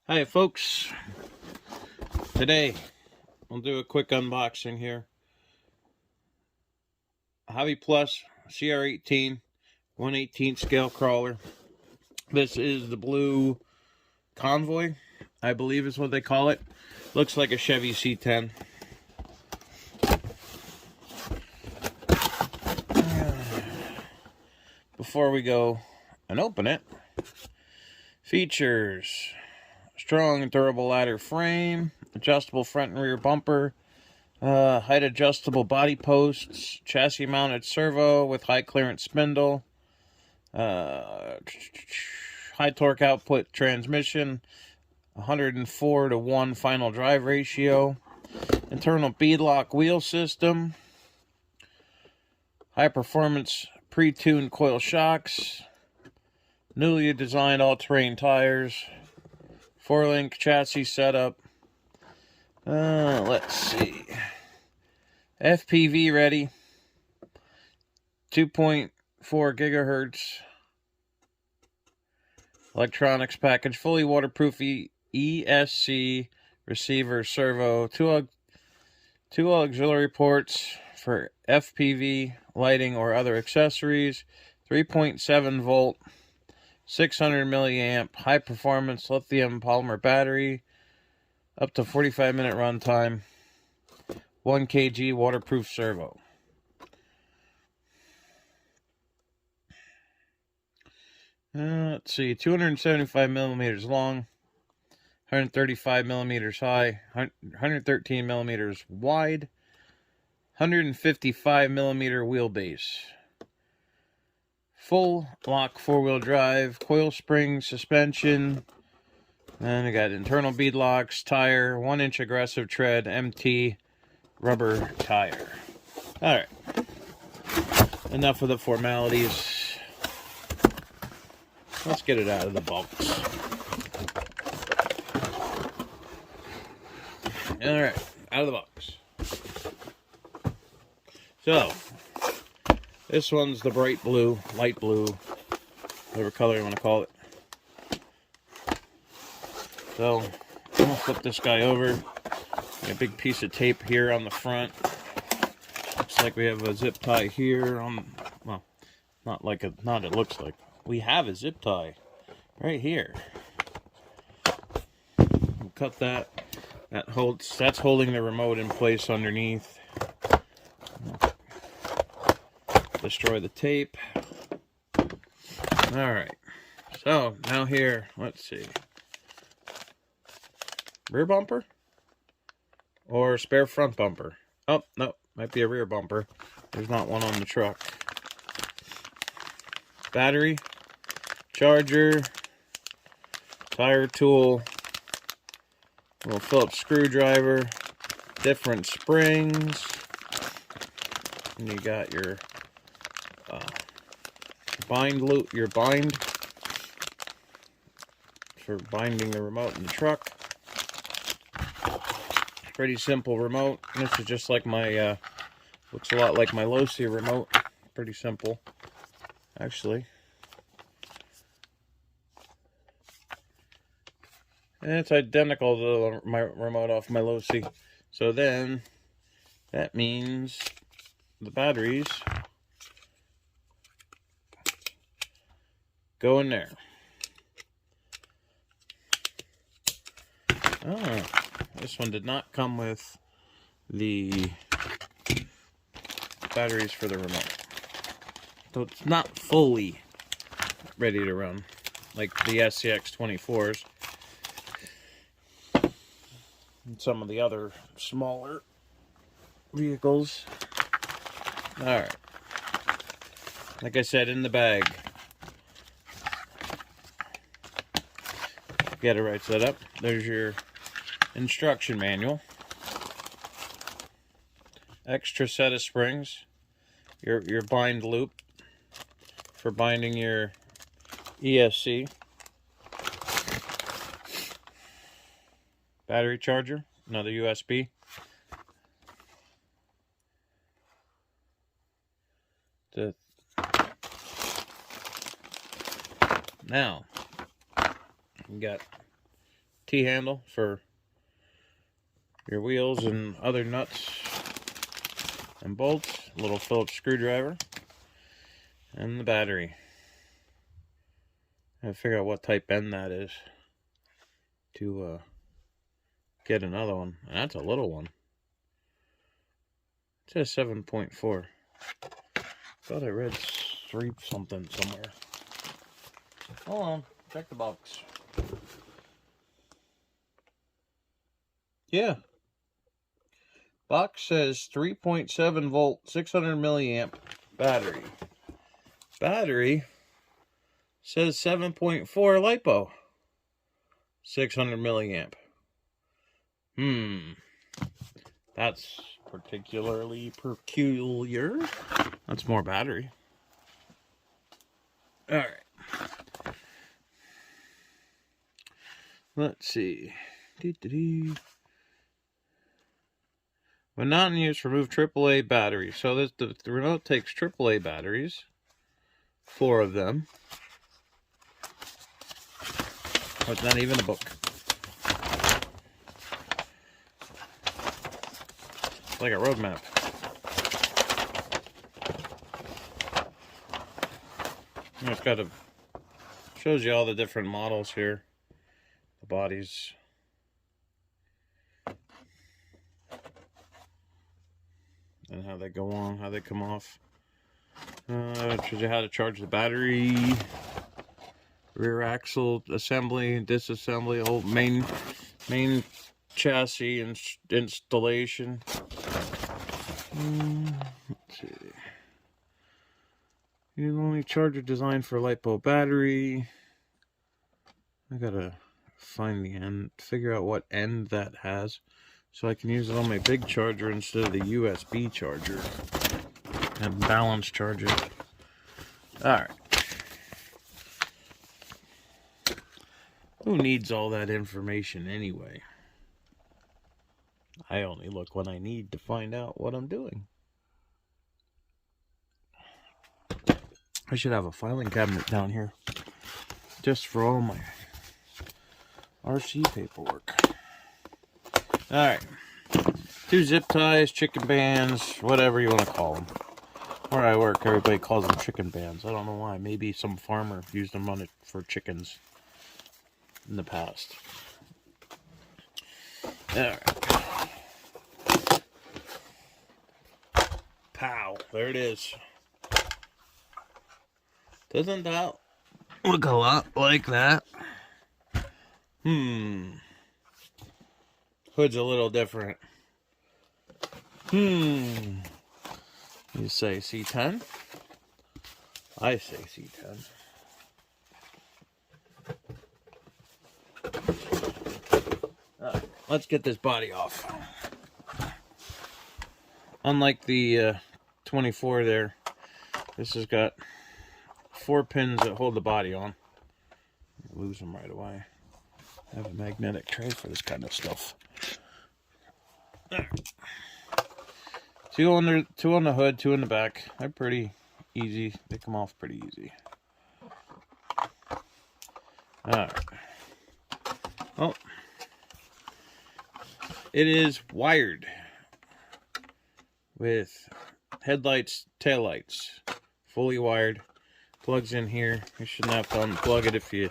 Hi folks, today we'll do a quick unboxing here. Hobby Plus cr18 1/18 scale crawler. This is the blue Convoy, I believe is what they call it. Looks like a Chevy C10. Before we go and open it, features: strong and durable ladder frame, adjustable front and rear bumper, height adjustable body posts, chassis mounted servo with high clearance spindle, high torque output transmission, 104:1 final drive ratio, internal beadlock wheel system, high performance pre-tuned coil shocks, newly designed all-terrain tires, 4-link chassis setup. Let's see. FPV ready. 2.4 gigahertz. Electronics package. Fully waterproof ESC receiver servo. Two auxiliary ports for FPV lighting or other accessories. 3.7 volt. 600 milliamp high performance lithium polymer battery. Up to 45-minute runtime. 1 kg waterproof servo. Let's see, 275 millimeters long, 135 millimeters high, 113 millimeters wide, 155 millimeter wheelbase. Full lock 4-wheel drive, coil spring suspension. And I got internal bead locks, tire, 1-inch aggressive tread, MT rubber tire. Alright. Enough of the formalities. Let's get it out of the box. Alright, out of the box. So, this one's the bright blue, light blue, whatever color you want to call it. So, I'm going to flip this guy over. Got a big piece of tape here on the front. Looks like we have a zip tie here on, well, it looks like. We have a zip tie right here. We'll cut that. That's holding the remote in place underneath. Destroy the tape. Alright. So, now here, let's see. Rear bumper? Or spare front bumper? Oh, no, might be a rear bumper. There's not one on the truck. Battery, charger, tire tool, little Phillips screwdriver, different springs, and you got your bind for binding the remote in the truck. Pretty simple remote. This is just like my, looks a lot like my Losi remote. Pretty simple, actually. And it's identical to my remote off my Losi. So then, that means the batteries go in there. Oh. This one did not come with the batteries for the remote. So it's not fully ready to run like the SCX24s and some of the other smaller vehicles. Alright. Like I said, in the bag. Get it right set up. There's your instruction manual, extra set of springs, your bind loop for binding your ESC, battery charger, another USB, now you got T-handle for your wheels and other nuts and bolts. A little Phillips screwdriver. And the battery. I figure out what type end that is to get another one. And that's a little one. It says 7.4. Thought I read 3 something somewhere. Hold on, check the box. Yeah. Box says 3.7 volt, 600 milliamp battery. Battery says 7.4 LiPo, 600 milliamp. That's particularly peculiar. That's more battery. All right. Let's see. When not in use, remove AAA batteries. So this, the remote takes AAA batteries, 4 of them. But not even a book. It's like a road map. And it's got shows you all the different models here. The bodies. And how they go on, how they come off. Shows you how to charge the battery. Rear axle assembly and disassembly. Whole main chassis and installation. Let's see. You only charger designed for LiPo battery. I gotta find the end, figure out what end that has, so I can use it on my big charger instead of the USB charger and balance charger. Alright. Who needs all that information anyway? I only look when I need to find out what I'm doing. I should have a filing cabinet down here just for all my RC paperwork. Alright. 2 zip ties, chicken bands, whatever you want to call them. Where I work, everybody calls them chicken bands. I don't know why. Maybe some farmer used them on it for chickens in the past. Alright. Pow. There it is. Doesn't that look a lot like that? Hood's a little different. You say C10? I say C10. Let's get this body off. Unlike the 24 there, this has got 4 pins that hold the body on. Lose them right away. I have a magnetic tray for this kind of stuff. There. 2 on the hood, 2 in the back. They're pretty easy. They come off pretty easy. Alright. Oh. It is wired with headlights, taillights. Fully wired. Plugs in here. You shouldn't have to unplug it if you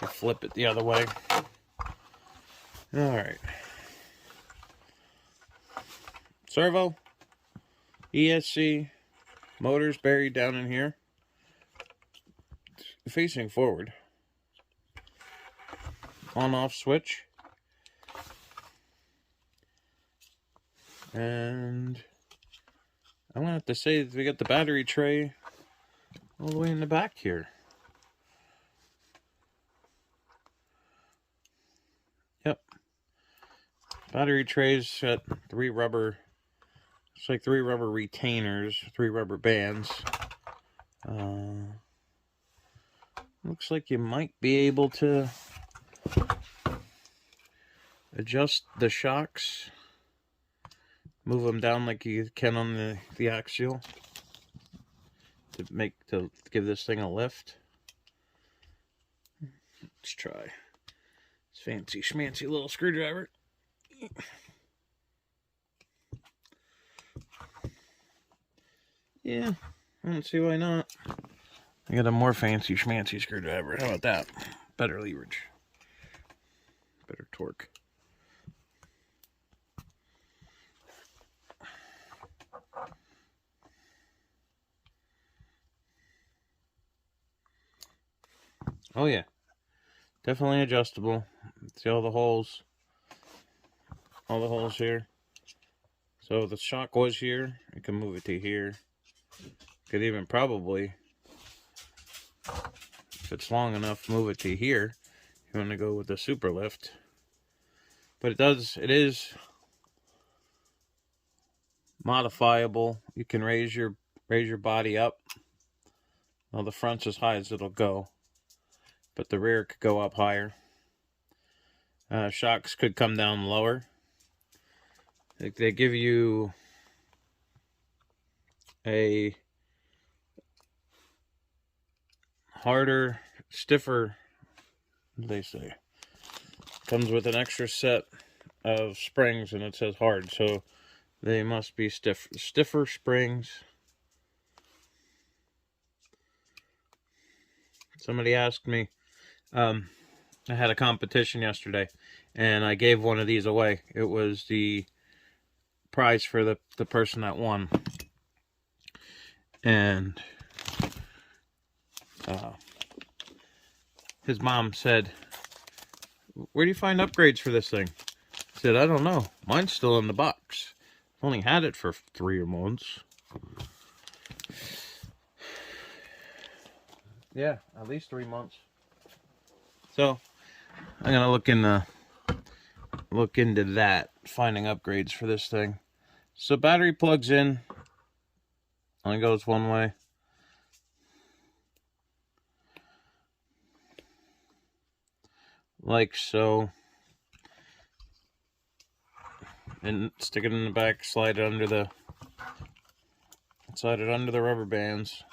flip it the other way. Alright. Servo. ESC. Motors buried down in here. Facing forward. On-off switch. And I'm going to have to say that we got the battery tray all the way in the back here. Yep. Battery trays got 3 rubber, it's like 3 rubber retainers, 3 rubber bands. Looks like you might be able to adjust the shocks. Move them down like you can on the axial to give this thing a lift. Let's try. Let's Fancy schmancy little screwdriver. Yeah, I don't see why not. I got a more fancy schmancy screwdriver. How about that? Better leverage. Better torque. Oh yeah. Definitely adjustable. See all the holes? All the holes here. So if the shock was here, you can move it to here. Could even probably, if it's long enough, move it to here. You want to go with the super lift. But it is modifiable. You can raise your body up. Well, the front's as high as it'll go, but the rear could go up higher. Shocks could come down lower. They give you a harder, stiffer, what do they say? Comes with an extra set of springs, and it says hard, so they must be stiffer springs. Somebody asked me, I had a competition yesterday, and I gave one of these away. It was the prize for the person that won. And his mom said, "Where do you find upgrades for this thing?" I said, "I don't know. Mine's still in the box. I've only had it for 3 months." Yeah, at least 3 months. So I'm gonna look into that, finding upgrades for this thing. So battery plugs in, only goes one way. Like so. And stick it in the back, slide it under the rubber bands.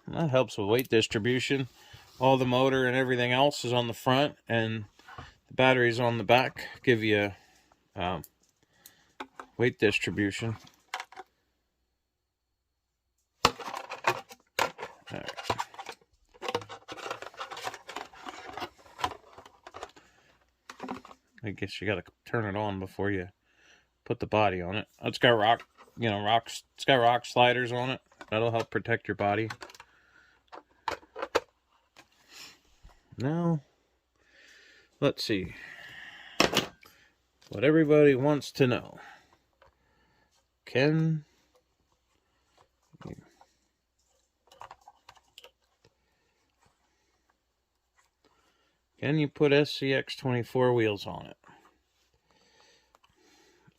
And that helps with weight distribution. All the motor and everything else is on the front, and the batteries on the back give you weight distribution. All right. I guess you gotta turn it on before you put the body on it. It's got it's got rock sliders on it. That'll help protect your body. Now, let's see what everybody wants to know. Can you put cr18 wheels on it?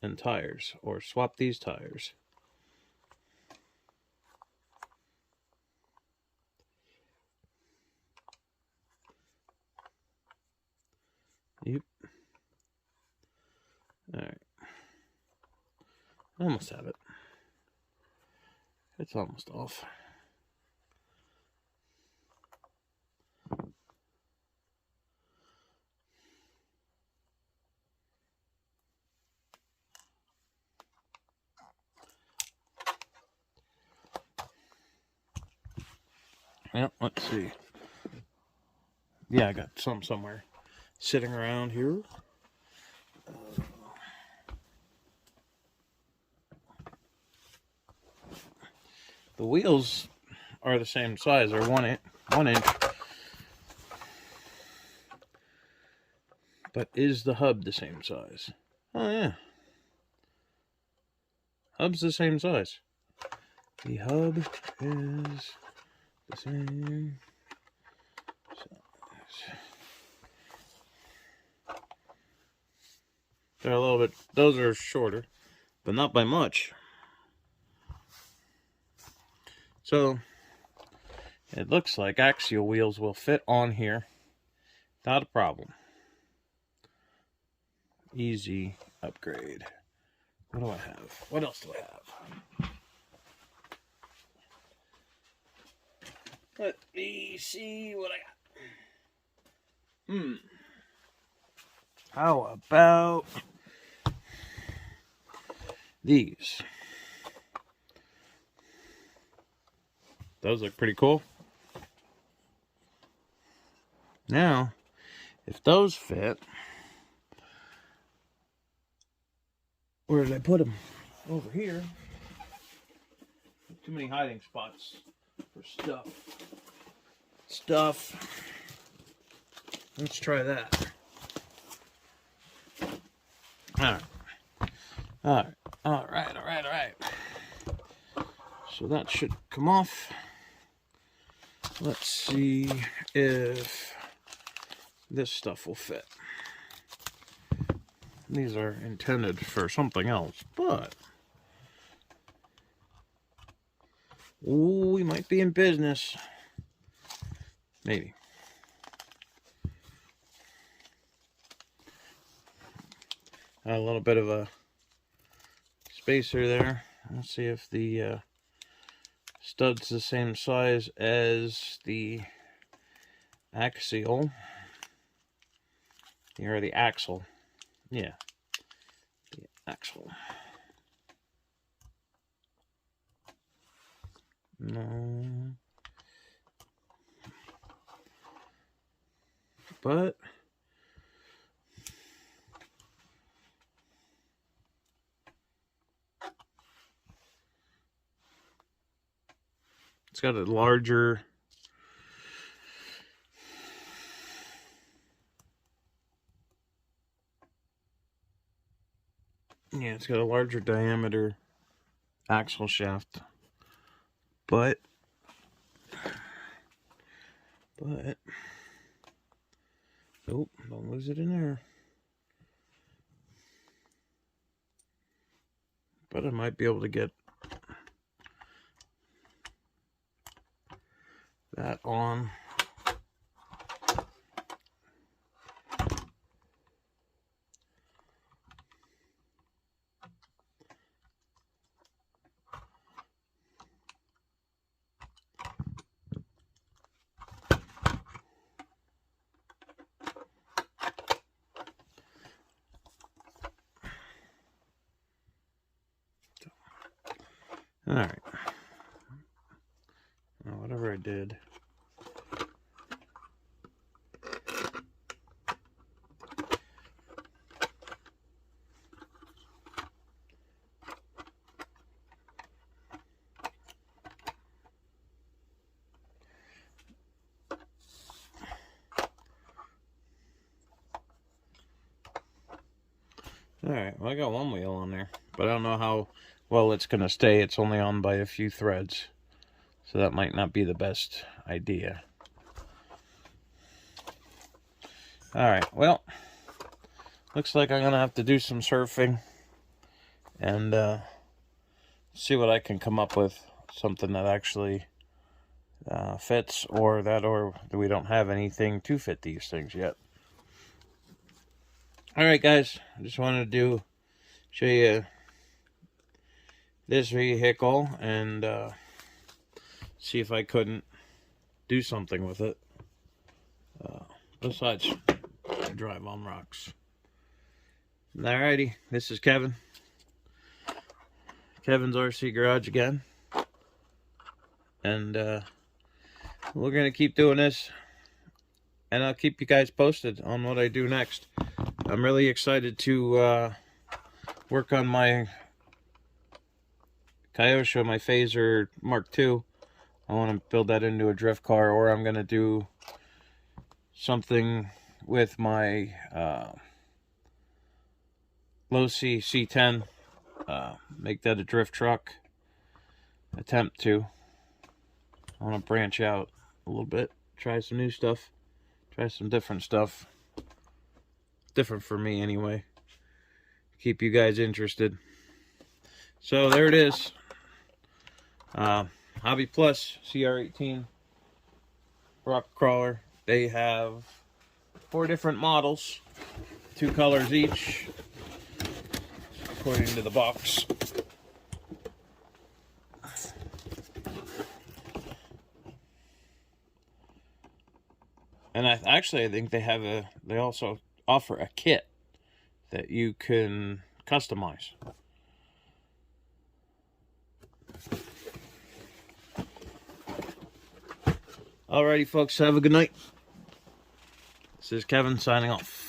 And tires, or swap these tires? Yep. Alright. I almost have it. It's almost off. Yep, let's see. Yeah, I got some somewhere sitting around here. The wheels are the same size. They're 1 inch. But is the hub the same size? Oh, yeah. Hub's the same size. The hub is the same size. They're a little bit, those are shorter, but not by much. So, it looks like axial wheels will fit on here without a problem. Easy upgrade. What do I have? What else do I have? Let me see what I got. How about these? Those look pretty cool. Now, if those fit, where did I put them? Over here. Too many hiding spots for stuff. Let's try that. All right. So that should come off. Let's see if this stuff will fit. These are intended for something else, but ooh, we might be in business. Maybe. A little bit of a spacer there. Let's see if the stud's the same size as the axial. Or the axle. Yeah. The axle. No. But it's got a larger it's got a larger diameter axle shaft, but oh, don't lose it in there. But I might be able to get that on. All right. Well, whatever I did. Alright, well I got one wheel on there, but I don't know how well it's going to stay. It's only on by a few threads, so that might not be the best idea. Alright, well, looks like I'm going to have to do some surfing and see what I can come up with. Something that actually fits, or we don't have anything to fit these things yet. Alright guys, I just wanted to show you this vehicle and see if I couldn't do something with it besides drive on rocks. Alrighty, this is Kevin. Kevin's RC Garage again. And we're going to keep doing this. And I'll keep you guys posted on what I do next. I'm really excited to work on my Kyosho, my Phaser Mark II. I want to build that into a drift car, or I'm going to do something with my low C C10. Make that a drift truck. Attempt to. I want to branch out a little bit. Try some new stuff. Try some different stuff. Different for me anyway. Keep you guys interested. So there it is. Hobby Plus cr18 rock crawler. They have 4 different models, 2 colors each, according to the box. And I think they also offer a kit that you can customize. Alrighty, folks, have a good night. This is Kevin signing off.